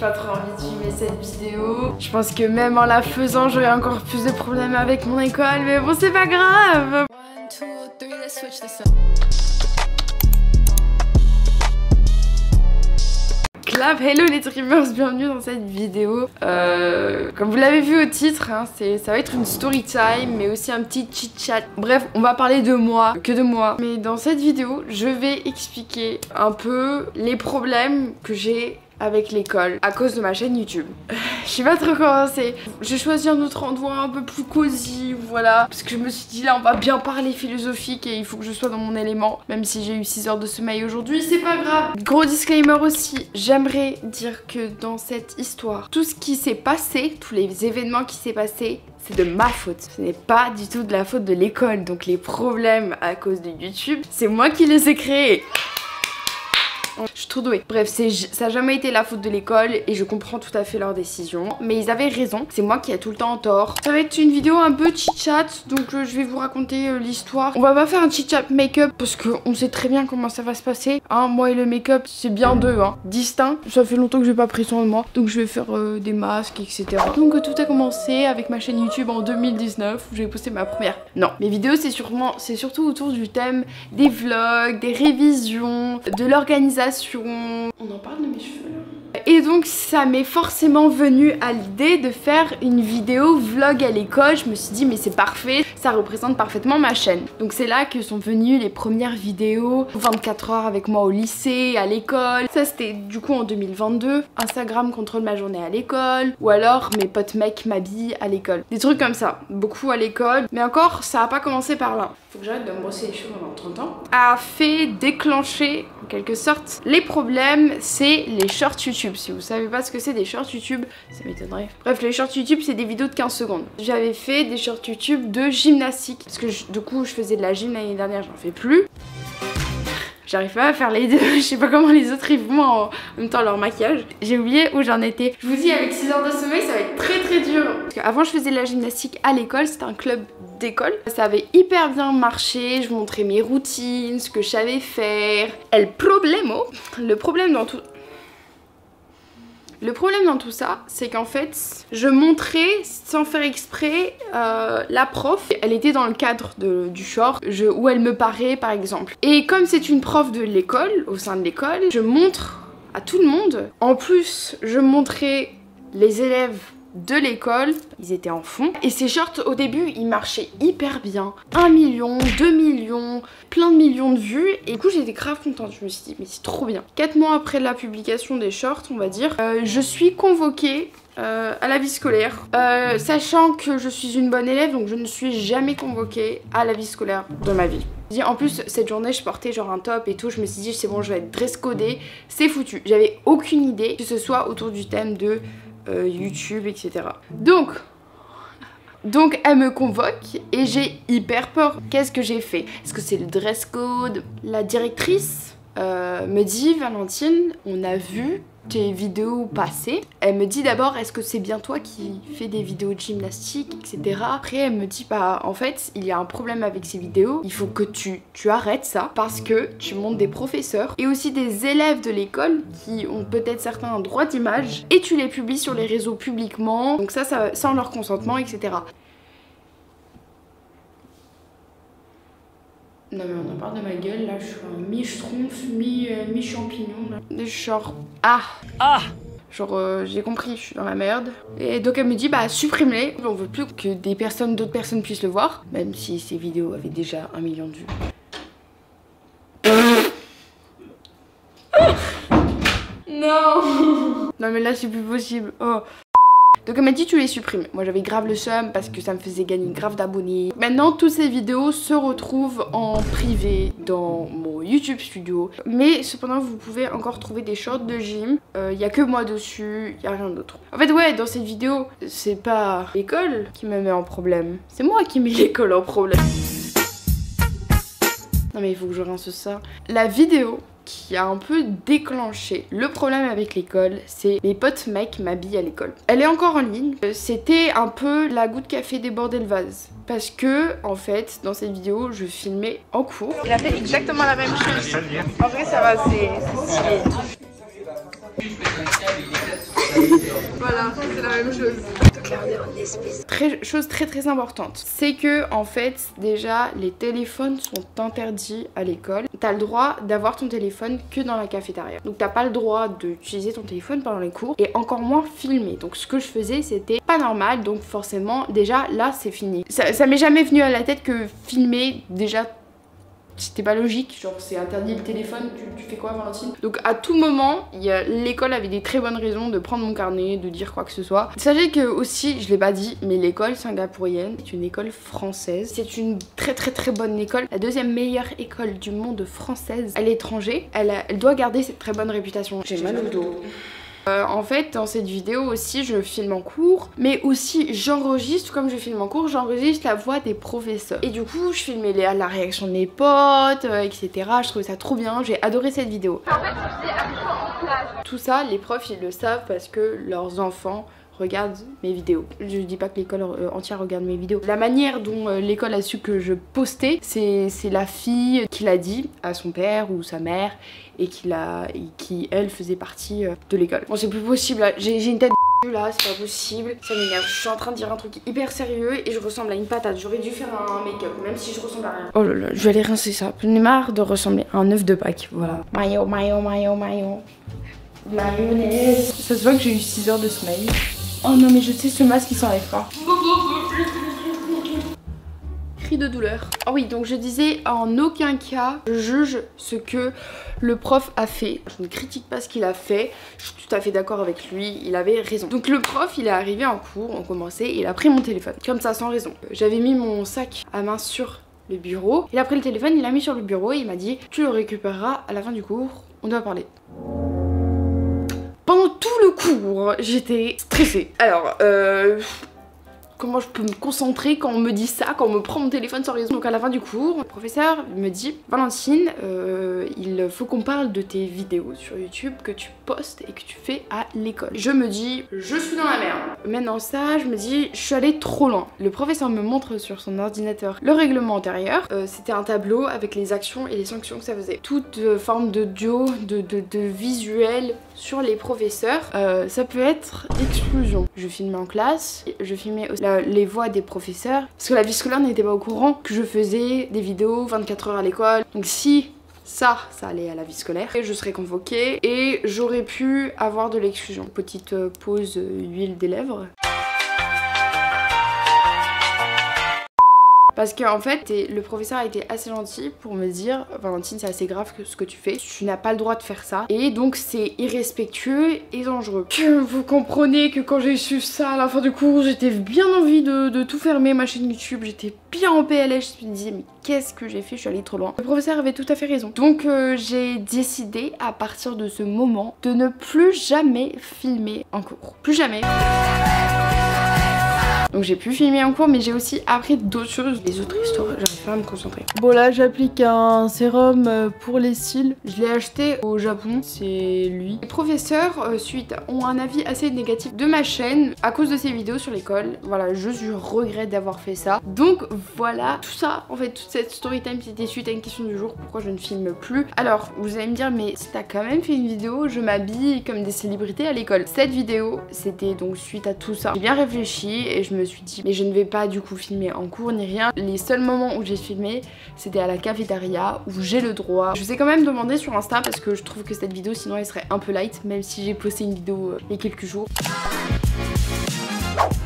pas trop envie de filmer cette vidéo. Je pense que même en la faisant, j'aurais encore plus de problèmes avec mon école, mais bon, c'est pas grave. Clap, hello les dreamers, bienvenue dans cette vidéo. Comme vous l'avez vu au titre, hein, ça va être une story time, mais aussi un petit chit chat. Bref, on va parler de moi, que de moi. Mais dans cette vidéo, je vais expliquer un peu les problèmes que j'ai avec l'école à cause de ma chaîne YouTube. Je sais pas trop comment c'est. J'ai choisi un autre endroit un peu plus cosy, voilà. Parce que je me suis dit là on va bien parler philosophique et il faut que je sois dans mon élément. Même si j'ai eu 6 heures de sommeil aujourd'hui, c'est pas grave. Gros disclaimer aussi, j'aimerais dire que dans cette histoire, tout ce qui s'est passé, tous les événements qui s'est passé, c'est de ma faute. Ce n'est pas du tout de la faute de l'école. Donc les problèmes à cause de YouTube, c'est moi qui les ai créés. Je suis trop douée. Bref, ça n'a jamais été la faute de l'école et je comprends tout à fait leurs décisions. Mais ils avaient raison, c'est moi qui ai tout le temps tort. Ça va être une vidéo un peu chit-chat, donc je vais vous raconter l'histoire. On va pas faire un chit-chat make-up parce qu'on sait très bien comment ça va se passer. Hein, moi et le make-up, c'est bien deux, hein, distincts. Ça fait longtemps que j'ai pas pris soin de moi, donc je vais faire des masques, etc. Donc tout a commencé avec ma chaîne YouTube en 2019 où j'ai posté ma première. Non, mes vidéos c'est surtout autour du thème des vlogs, des révisions, de l'organisation. On en parle de mes cheveux là. Et donc ça m'est forcément venu à l'idée de faire une vidéo vlog à l'école. Je me suis dit mais c'est parfait, ça représente parfaitement ma chaîne. Donc c'est là que sont venues les premières vidéos 24 heures avec moi au lycée, à l'école. Ça c'était du coup en 2022. Instagram contrôle ma journée à l'école. Ou alors mes potes mecs m'habillent à l'école. Des trucs comme ça, beaucoup à l'école. Mais encore ça a pas commencé par là. Faut que j'arrête de me brosser les cheveux pendant 30 ans. A fait déclencher en quelque sorte les problèmes, c'est les shorts YouTube. Si vous savez pas ce que c'est des shorts YouTube, ça m'étonnerait. Bref, les shorts YouTube c'est des vidéos de 15 secondes. J'avais fait des shorts YouTube de gymnastique parce que du coup je faisais de la gym l'année dernière, j'en fais plus. J'arrive pas à faire les deux, je sais pas comment les autres ils font en même temps leur maquillage. J'ai oublié où j'en étais. Je vous dis avec 6 heures de sommeil ça va être très dur. Parce qu'avant je faisais de la gymnastique à l'école, c'était un club d'école. Ça avait hyper bien marché, je montrais mes routines, ce que je savais faire. Le problème dans tout ça, c'est qu'en fait, je montrais sans faire exprès la prof. Elle était dans le cadre du short où elle me paraît par exemple. Et comme c'est une prof de l'école, au sein de l'école, je montre à tout le monde. En plus, je montrais les élèves de l'école, ils étaient en fond. Et ces shorts au début ils marchaient hyper bien, 1 million, 2 millions, plein de millions de vues. Et du coup j'étais grave contente, je me suis dit mais c'est trop bien. 4 mois après la publication des shorts on va dire, je suis convoquée à la vie scolaire, sachant que je suis une bonne élève donc je ne suis jamais convoquée à la vie scolaire de ma vie. En plus cette journée je portais genre un top et tout, je me suis dit c'est bon je vais être dress codée, c'est foutu. J'avais aucune idée que ce soit autour du thème de YouTube, etc. Donc elle me convoque et j'ai hyper peur. Qu'est-ce que j'ai fait? Est-ce que c'est le dress code? La directrice me dit Valentine, on a vu tes vidéos passer. Elle me dit d'abord est-ce que c'est bien toi qui fais des vidéos de gymnastique, etc. Après elle me dit bah en fait il y a un problème avec ces vidéos, il faut que tu arrêtes ça parce que tu montes des professeurs et aussi des élèves de l'école qui ont peut-être certains droits d'image et tu les publies sur les réseaux publiquement, donc ça sans leur consentement, etc. Non mais on en parle de ma gueule, là je suis un mi-schtroumpf, mi-champignon là. Genre, genre j'ai compris, je suis dans la merde. Et donc elle me dit bah supprime-les, on veut plus que d'autres personnes puissent le voir. Même si ces vidéos avaient déjà 1 million de vues. Non. Non mais là c'est plus possible, oh. Donc elle m'a dit tu les supprimes. Moi j'avais grave le seum parce que ça me faisait gagner grave d'abonnés. Maintenant toutes ces vidéos se retrouvent en privé dans mon YouTube studio. Mais cependant vous pouvez encore trouver des shorts de gym. Y a que moi dessus, y a rien d'autre. En fait ouais dans cette vidéo c'est pas l'école qui me met en problème. C'est moi qui mets l'école en problème. Non mais il faut que je rince ça. La vidéo qui a un peu déclenché le problème avec l'école, c'est mes potes mecs m'habillent à l'école. Elle est encore en ligne. C'était un peu la goutte qui a fait déborder le vase. Parce que, en fait, dans cette vidéo, je filmais en cours. Il a fait exactement la même chose. En vrai, ça va, c'est stylé. Voilà, c'est la même chose. Chose très importante, c'est que en fait déjà les téléphones sont interdits à l'école. T'as le droit d'avoir ton téléphone que dans la cafétéria. Donc t'as pas le droit d'utiliser ton téléphone pendant les cours et encore moins filmer. Donc ce que je faisais c'était pas normal, donc forcément déjà là c'est fini. Ça m'est jamais venu à la tête que filmer déjà c'était pas logique, genre c'est interdit le téléphone, tu fais quoi Valentine? Donc à tout moment, l'école avait des très bonnes raisons de prendre mon carnet, de dire quoi que ce soit. Sachez que aussi, je l'ai pas dit, mais l'école singapourienne est une école française. C'est une très bonne école, la deuxième meilleure école du monde française à l'étranger. Elle doit garder cette très bonne réputation. J'ai mal au dos. En fait dans cette vidéo aussi je filme en cours mais aussi j'enregistre, comme je filme en cours j'enregistre la voix des professeurs et du coup je filmais la réaction de mes potes etc. Je trouvais ça trop bien, j'ai adoré cette vidéo. En fait, tout ça les profs ils le savent parce que leurs enfants regardent mes vidéos. Je dis pas que l'école entière regarde mes vidéos. La manière dont l'école a su que je postais, c'est la fille qui l'a dit à son père ou sa mère et qui elle faisait partie de l'école. Bon c'est plus possible, j'ai une tête de là, c'est pas possible, ça m'énerve. Je suis en train de dire un truc hyper sérieux et je ressemble à une patate. J'aurais dû faire un make-up même si je ressemble à rien. Oh là là, je vais aller rincer ça. J'en ai marre de ressembler à un œuf de Pâques, voilà. Mayo. Mayonnaise. Ça se voit que j'ai eu 6 heures de sommeil. Oh non mais je sais ce masque il s'enlève pas. Cri de douleur. Oh oui donc je disais en aucun cas je juge ce que le prof a fait. Je ne critique pas ce qu'il a fait. Je suis tout à fait d'accord avec lui. Il avait raison. Donc le prof il est arrivé en cours, on commençait et il a pris mon téléphone. Comme ça sans raison. J'avais mis mon sac à main sur le bureau. Il a pris le téléphone, il l'a mis sur le bureau et il m'a dit tu le récupéreras à la fin du cours. On doit parler. Pendant tout le cours, j'étais stressée. Alors, comment je peux me concentrer quand on me dit ça, quand on me prend mon téléphone sans raison? Donc à la fin du cours, le professeur me dit Valentine, il faut qu'on parle de tes vidéos sur YouTube que tu postes et que tu fais à l'école. Je me dis, je suis dans la merde. Maintenant ça, je me dis, je suis allée trop loin. Le professeur me montre sur son ordinateur le règlement intérieur. C'était un tableau avec les actions et les sanctions que ça faisait. Toute forme d'audio, de visuel sur les professeurs, ça peut être exclusion. Je filmais en classe, je filmais aussi les voix des professeurs, parce que la vie scolaire n'était pas au courant que je faisais des vidéos 24 heures à l'école. Donc si ça allait à la vie scolaire, et je serais convoquée et j'aurais pu avoir de l'exclusion. Petite pause huile des lèvres. Parce qu'en fait, le professeur a été assez gentil pour me dire Valentine, c'est assez grave ce que tu fais, tu n'as pas le droit de faire ça. Et donc c'est irrespectueux et dangereux. Vous comprenez que quand j'ai su ça à la fin du cours, j'étais bien envie de tout fermer ma chaîne YouTube, j'étais bien en PLS, je me disais mais qu'est-ce que j'ai fait, je suis allée trop loin. Le professeur avait tout à fait raison. Donc j'ai décidé à partir de ce moment de ne plus jamais filmer en cours. Plus jamais. Donc j'ai pu filmer en cours mais j'ai aussi appris d'autres choses. Les autres histoires, j'arrive pas à me concentrer. Bon là j'applique un sérum pour les cils. Je l'ai acheté au Japon, c'est lui. Les professeurs ont un avis assez négatif de ma chaîne à cause de ces vidéos sur l'école. Voilà, je regrette d'avoir fait ça. Donc voilà, tout ça, en fait, toute cette story time c'était suite à une question du jour, pourquoi je ne filme plus. Alors vous allez me dire mais si t'as quand même fait une vidéo, je m'habille comme des célébrités à l'école. Cette vidéo c'était donc suite à tout ça. J'ai bien réfléchi et je me suis dit mais je ne vais pas du coup filmer en cours ni rien. Les seuls moments où j'ai filmé c'était à la cafétéria où j'ai le droit. Je vous ai quand même demandé sur Insta parce que je trouve que cette vidéo sinon elle serait un peu light, même si j'ai posté une vidéo il y a quelques jours.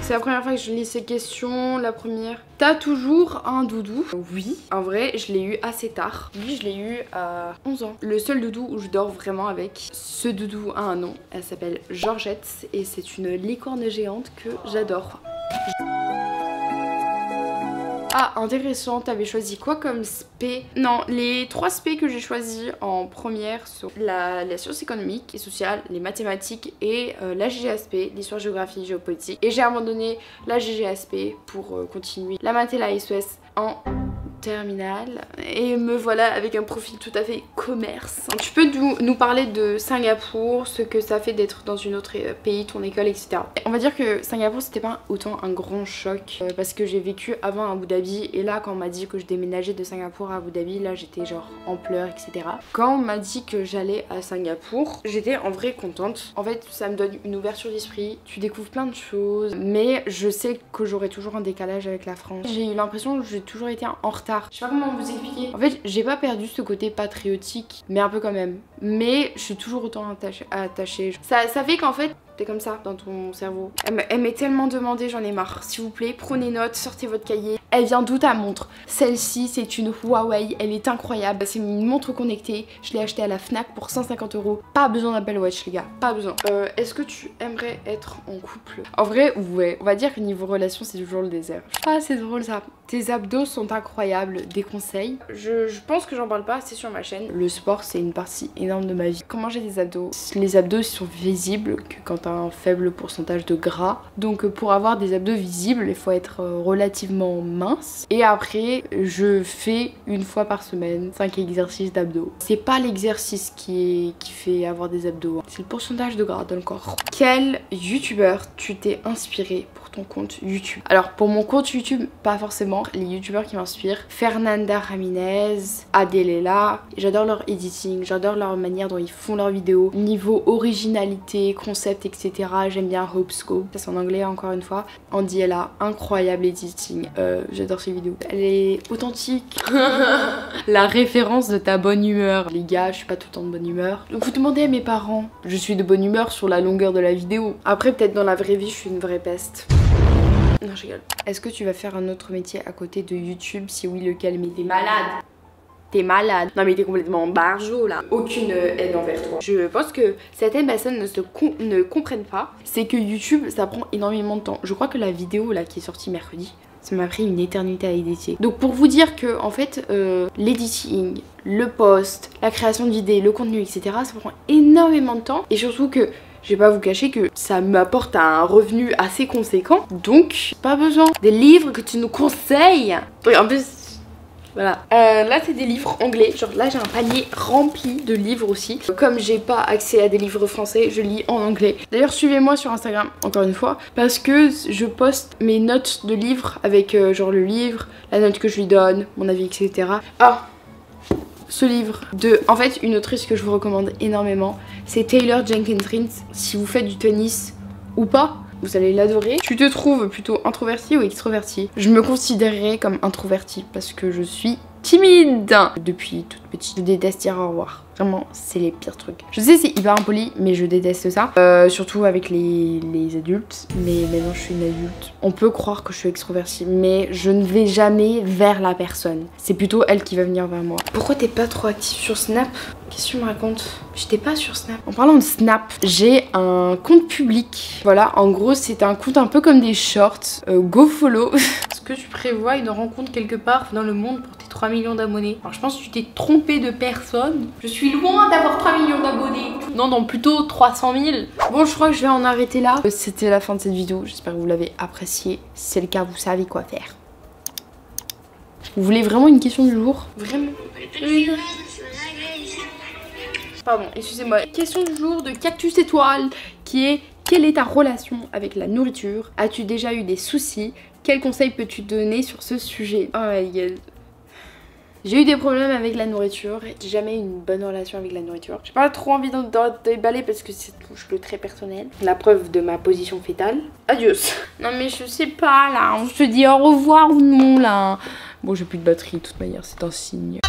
C'est la première fois que je lis ces questions. La première, t'as toujours un doudou? Oui, en vrai je l'ai eu assez tard. Oui, je l'ai eu à 11 ans. Le seul doudou où je dors vraiment avec. Ce doudou a un nom, elle s'appelle Georgette et c'est une licorne géante que j'adore. Ah, intéressant, t'avais choisi quoi comme spé? Non, les 3 spé que j'ai choisis en première sont la science économique et sociale, les mathématiques et la GGASP, l'histoire, géographie, géopolitique. Et j'ai abandonné la GGASP pour continuer la maths et la SES en terminale et me voilà avec un profil tout à fait commerce. Tu peux nous parler de Singapour, ce que ça fait d'être dans une autre pays, ton école, etc. On va dire que Singapour c'était pas autant un grand choc parce que j'ai vécu avant à Abu Dhabi et là quand on m'a dit que je déménageais de Singapour à Abu Dhabi, là j'étais genre en pleurs, etc. Quand on m'a dit que j'allais à Singapour, j'étais en vrai contente. En fait ça me donne une ouverture d'esprit, tu découvres plein de choses, mais je sais que j'aurai toujours un décalage avec la France. J'ai eu l'impression que j'ai toujours été en retard. Je sais pas comment vous expliquer. En fait j'ai pas perdu ce côté patriotique, mais un peu quand même. Mais je suis toujours autant attachée. Ça fait qu'en fait t'es comme ça dans ton cerveau. Elle m'est tellement demandé, j'en ai marre. S'il vous plaît, prenez note, sortez votre cahier. Elle vient d'où ta montre? Celle-ci, c'est une Huawei, elle est incroyable. C'est une montre connectée. Je l'ai achetée à la Fnac pour 150 €. Pas besoin d'Apple Watch, les gars, pas besoin. Est-ce que tu aimerais être en couple? En vrai, ouais. On va dire que niveau relation, c'est toujours le désert. Ah, c'est drôle ça. Tes abdos sont incroyables. Des conseils? Je pense que j'en parle pas assez sur ma chaîne. Le sport, c'est une partie énorme de ma vie. Comment j'ai des abdos? Les abdos, ils sont visibles que quand t'as un faible pourcentage de gras. Donc pour avoir des abdos visibles, il faut être relativement mince. Et après, je fais une fois par semaine 5 exercices d'abdos. C'est pas l'exercice qui fait avoir des abdos, hein. C'est le pourcentage de gras dans le corps. Quel youtubeur tu t'es inspiré pour ton compte YouTube? Alors pour mon compte YouTube, pas forcément. Les youtubeurs qui m'inspirent, Fernanda Ramirez, Adelela, j'adore leur editing, j'adore leur manière dont ils font leurs vidéos. Niveau originalité, concept, etc. J'aime bien Hope Scope, ça c'est en anglais encore une fois. Andy Ella, incroyable editing, j'adore ses vidéos. Elle est authentique. La référence de ta bonne humeur. Les gars, je suis pas tout le temps de bonne humeur. Donc vous demandez à mes parents, je suis de bonne humeur sur la longueur de la vidéo. Après peut-être dans la vraie vie, je suis une vraie peste. Non, je rigole. Est-ce que tu vas faire un autre métier à côté de YouTube? Si oui, lequel? Mais t'es malade. T'es malade. Non mais t'es complètement barjot là. Aucune haine envers toi. Je pense que certaines personnes ne comprennent pas. C'est que YouTube, ça prend énormément de temps. Je crois que la vidéo là qui est sortie mercredi, ça m'a pris une éternité à éditer. Donc pour vous dire que en fait l'editing, le post, la création de vidéos, le contenu, etc. ça prend énormément de temps. Et surtout que je vais pas vous cacher que ça m'apporte un revenu assez conséquent. Donc pas besoin des livres que tu nous conseilles. En plus voilà. Là c'est des livres anglais. Genre là j'ai un panier rempli de livres aussi. Comme j'ai pas accès à des livres français, je lis en anglais. D'ailleurs suivez-moi sur Instagram encore une fois, parce que je poste mes notes de livres avec genre le livre, la note que je lui donne, mon avis, etc. Ah, ce livre de, en fait, une autrice que je vous recommande énormément, c'est Taylor Jenkins Reid. Si vous faites du tennis ou pas, vous allez l'adorer. Tu te trouves plutôt introverti ou extroverti? Je me considérerais comme introverti parce que je suis timide depuis toute petite. Je déteste dire au revoir. Vraiment, c'est les pires trucs. Je sais, c'est hyper impoli, mais je déteste ça. Surtout avec les adultes. Mais maintenant, je suis une adulte. On peut croire que je suis extrovertie, mais je ne vais jamais vers la personne. C'est plutôt elle qui va venir vers moi. Pourquoi t'es pas trop active sur Snap? Qu'est-ce que tu me racontes? J'étais pas sur Snap. En parlant de Snap, j'ai un compte public. Voilà, en gros, c'est un compte un peu comme des shorts. Go follow. Est-ce que tu prévois une rencontre quelque part dans le monde pour tes 3 millions d'abonnés? Alors, je pense que tu t'es trompé de personne. Je suis loin d'avoir 3 millions d'abonnés. Non, plutôt 300 000. Bon, je crois que je vais en arrêter là. C'était la fin de cette vidéo. J'espère que vous l'avez appréciée. Si c'est le cas, vous savez quoi faire. Vous voulez vraiment une question du jour? Vraiment? Pardon, excusez-moi. Question du jour de Cactus Étoile qui est: quelle est ta relation avec la nourriture? As-tu déjà eu des soucis? Quels conseils peux-tu donner sur ce sujet? Oh my god. J'ai eu des problèmes avec la nourriture, j'ai jamais eu une bonne relation avec la nourriture. J'ai pas trop envie d'en déballer parce que c'est touche le très personnel. La preuve de ma position fétale. Adios. Non mais je sais pas là, on se dit au revoir ou non là. Bon, j'ai plus de batterie de toute manière, c'est un signe.